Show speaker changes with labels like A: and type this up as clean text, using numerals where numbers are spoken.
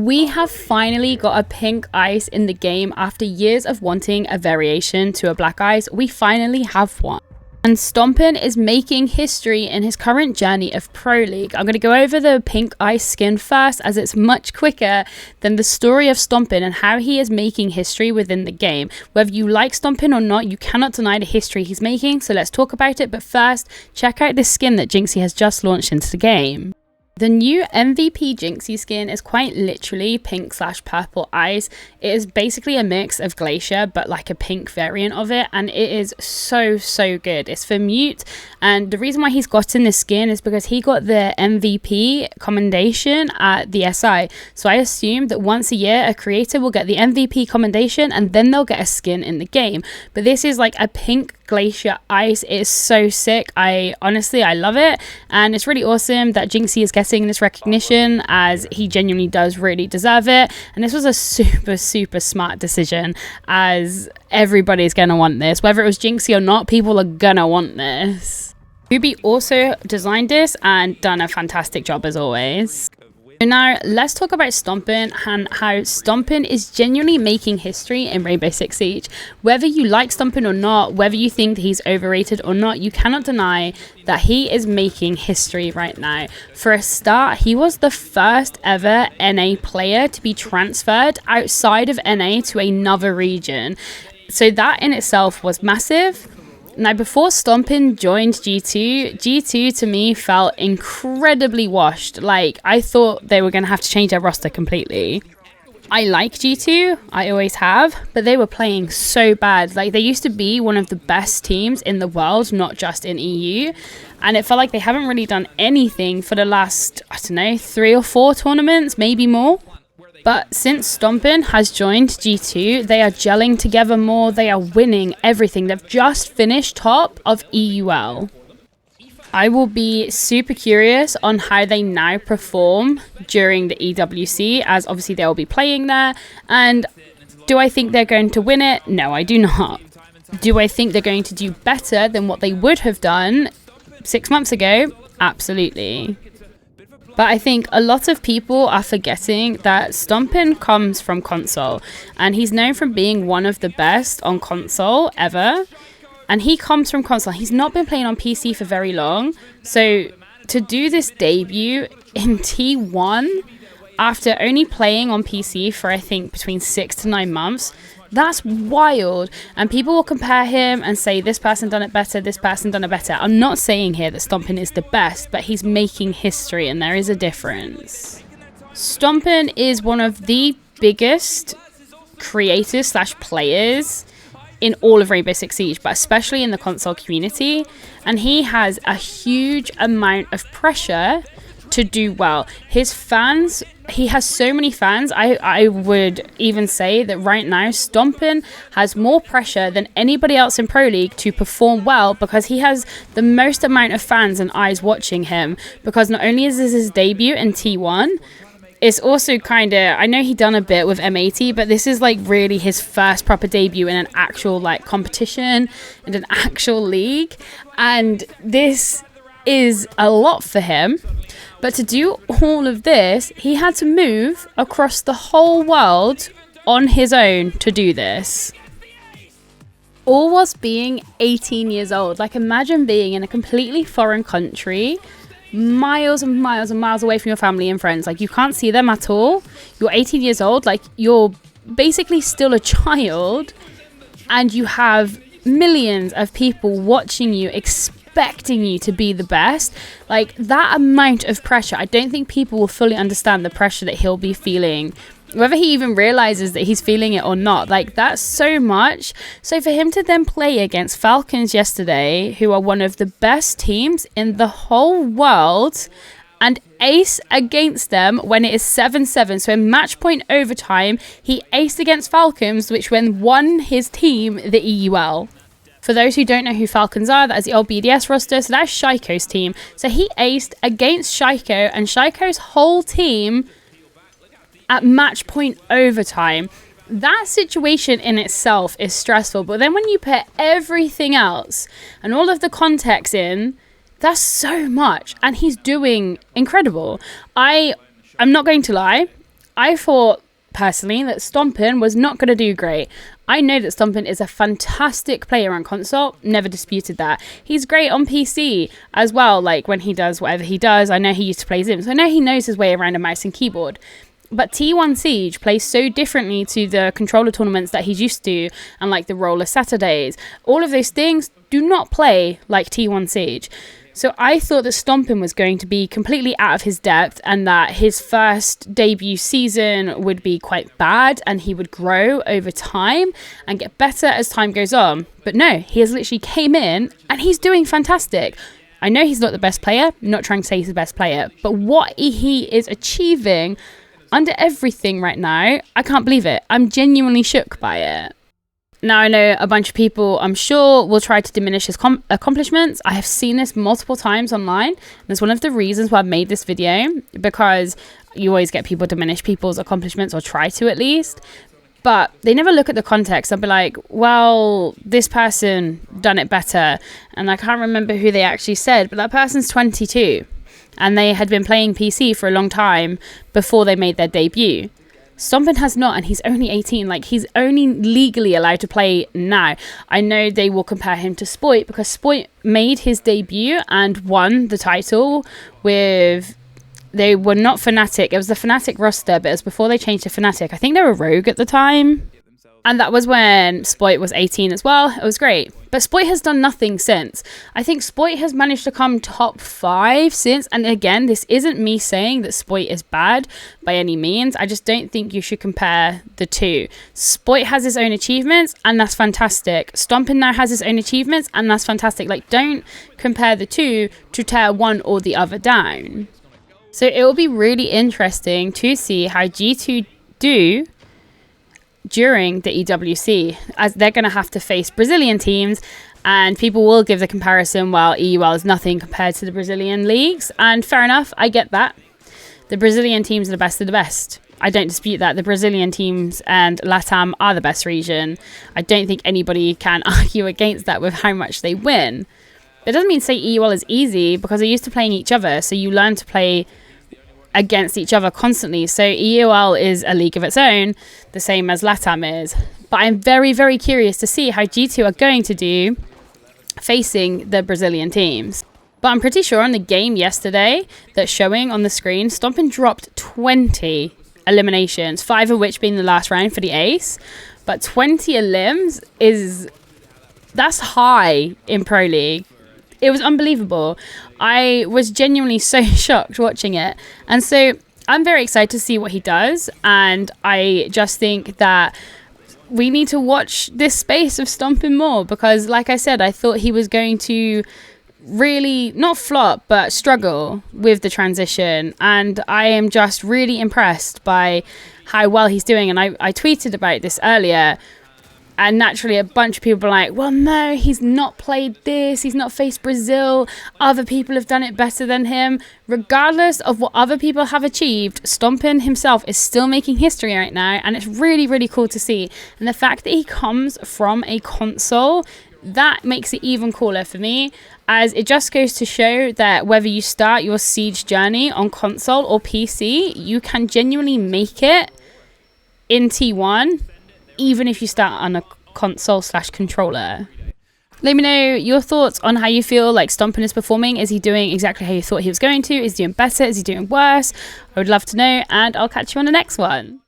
A: We have finally got a pink ice in the game after years of wanting a variation to a black ice. We finally have one. And Stompin is making history in his current journey of Pro League. I'm going to go over the pink ice skin first, as it's much quicker than the story of Stompin and how he is making history within the game. Whether you like Stompin or not, you cannot deny the history he's making, so let's talk about it. But first, check out this skin that Jynxzi has just launched into the game. The new MVP Jynxzi skin is quite literally pink/purple eyes. It is basically a mix of Glacier, but like a pink variant of it, and it is so good. It's for Mute, and the reason why he's gotten this skin is because he got the MVP commendation at the SI. So I assume that once a year a creator will get the MVP commendation and then they'll get a skin in the game. But this is like a pink Glacier ice. It is so sick. I love it, and it's really awesome that Jynxzi is getting this recognition, as he genuinely does really deserve it. And this was a super smart decision, as everybody's gonna want this, whether it was Jynxzi or not. People are gonna want this. Ruby also designed this and done a fantastic job as always. So now let's talk about Stompin and how Stompin is genuinely making history in Rainbow Six Siege. Whether you like Stompin or not, whether you think that he's overrated or not, you cannot deny that he is making history right now. For a start, he was the first ever NA player to be transferred outside of NA to another region. So that in itself was massive. Now, before Stompin joined G2 to me felt incredibly washed. Like, I thought they were going to have to change their roster completely. I like G2, I always have, but they were playing so bad. Like, they used to be one of the best teams in the world, not just in EU. And it felt like they haven't really done anything for the last, 3 or 4 tournaments, maybe more. But since Stompin has joined G2, they are gelling together more. They are winning everything. They've just finished top of EUL. I will be super curious on how they now perform during the EWC, as obviously they'll be playing there. And do I think they're going to win it? No, I do not. Do I think they're going to do better than what they would have done 6 months ago? Absolutely. But I think a lot of people are forgetting that Stompin comes from console, and he's known for being one of the best on console ever. And he comes from console. He's not been playing on PC for very long. So to do this debut in T1 after only playing on PC for I think between 6 to 9 months, that's wild. And people will compare him and say this person done it better, this person done it better. I'm not saying here that Stompin is the best, but he's making history, and there is a difference. Stompin is one of the biggest creators / players in all of Rainbow Six Siege, but especially in the console community. And he has a huge amount of pressure to do well. His fans, he has so many fans. I would even say that right now Stompin has more pressure than anybody else in Pro League to perform well, because he has the most amount of fans and eyes watching him. Because not only is this his debut in T1, it's also kind of, I know he done a bit with M80, but this is like really his first proper debut in an actual like competition and an actual league. And this is a lot for him. But to do all of this, he had to move across the whole world on his own to do this. All whilst being 18 years old. Like, imagine being in a completely foreign country, miles and miles and miles away from your family and friends. Like, you can't see them at all. You're 18 years old. Like, you're basically still a child, and you have millions of people watching you, expecting you to be the best. Like, that amount of pressure, I don't think people will fully understand the pressure that he'll be feeling, whether he even realizes that he's feeling it or not. Like, that's so much. So for him to then play against Falcons yesterday, who are one of the best teams in the whole world, and ace against them when it is 7-7. So in match point overtime, he aced against Falcons, which then won his team the EUL. For those who don't know who Falcons are, that is the old BDS roster, so that's Shaiko's team. So he aced against Shaiko and Shaiko's whole team at match point overtime. That situation in itself is stressful, but then when you put everything else and all of the context in, that's so much, and he's doing incredible. I'm not going to lie, I thought personally that Stompin was not going to do great. I know that Stompin is a fantastic player on console, never disputed that. He's great on PC as well, like when he does whatever he does. I know he used to play Zim, so I know he knows his way around a mouse and keyboard. But T1 Siege plays so differently to the controller tournaments that he's used to, and like the Roller Saturdays. All of those things do not play like T1 Siege. So I thought that Stompin was going to be completely out of his depth, and that his first debut season would be quite bad, and he would grow over time and get better as time goes on. But no, he has literally came in and he's doing fantastic. I know he's not the best player, I'm not trying to say he's the best player, but what he is achieving under everything right now, I can't believe it. I'm genuinely shook by it. Now, I know a bunch of people, I'm sure, will try to diminish his accomplishments. I have seen this multiple times online. And it's one of the reasons why I made this video, because you always get people diminish people's accomplishments, or try to at least. But they never look at the context. They'll be like, well, this person done it better. And I can't remember who they actually said, but that person's 22. And they had been playing PC for a long time before they made their debut. Stompin has not, and he's only 18. Like, he's only legally allowed to play now. I know they will compare him to Spoit, because Spoit made his debut and won the title with... They were not Fnatic. It was the Fnatic roster, but it was before they changed to Fnatic. I think they were Rogue at the time. And that was when Spoit was 18 as well. It was great. But Spoit has done nothing since. I think Spoit has managed to come top 5 since. And again, this isn't me saying that Spoit is bad by any means. I just don't think you should compare the two. Spoit has his own achievements, and that's fantastic. Stompin now has his own achievements, and that's fantastic. Like, don't compare the two to tear one or the other down. So it will be really interesting to see how G2 do during the EWC, as they're going to have to face Brazilian teams, and people will give the comparison, well, EUL is nothing compared to the Brazilian leagues, and fair enough, I get that. The Brazilian teams are the best of the best. I don't dispute that. The Brazilian teams and LATAM are the best region. I don't think anybody can argue against that with how much they win. It doesn't mean say EUL is easy, because they're used to playing each other, so you learn to play against each other constantly. So EUL is a league of its own, the same as LATAM is. But I'm very, very curious to see how G2 are going to do facing the Brazilian teams. But I'm pretty sure on the game yesterday that's showing on the screen, Stompin dropped 20 eliminations, 5 of which being the last round for the ace. But 20 elims that's high in Pro League. It was unbelievable. I was genuinely so shocked watching it. And so I'm very excited to see what he does. And I just think that we need to watch this space of Stompin more, because like I said, I thought he was going to really not flop, but struggle with the transition. And I am just really impressed by how well he's doing. And I tweeted about this earlier. And naturally, a bunch of people are like, well, no, he's not played this. He's not faced Brazil. Other people have done it better than him. Regardless of what other people have achieved, Stompin himself is still making history right now. And it's really, really cool to see. And the fact that he comes from a console, that makes it even cooler for me. As it just goes to show that whether you start your Siege journey on console or PC, you can genuinely make it in T1. Even if you start on a console/controller. Let me know your thoughts on how you feel like Stompin is performing. Is he doing exactly how you thought he was going to? Is he doing better? Is he doing worse? I would love to know, and I'll catch you on the next one.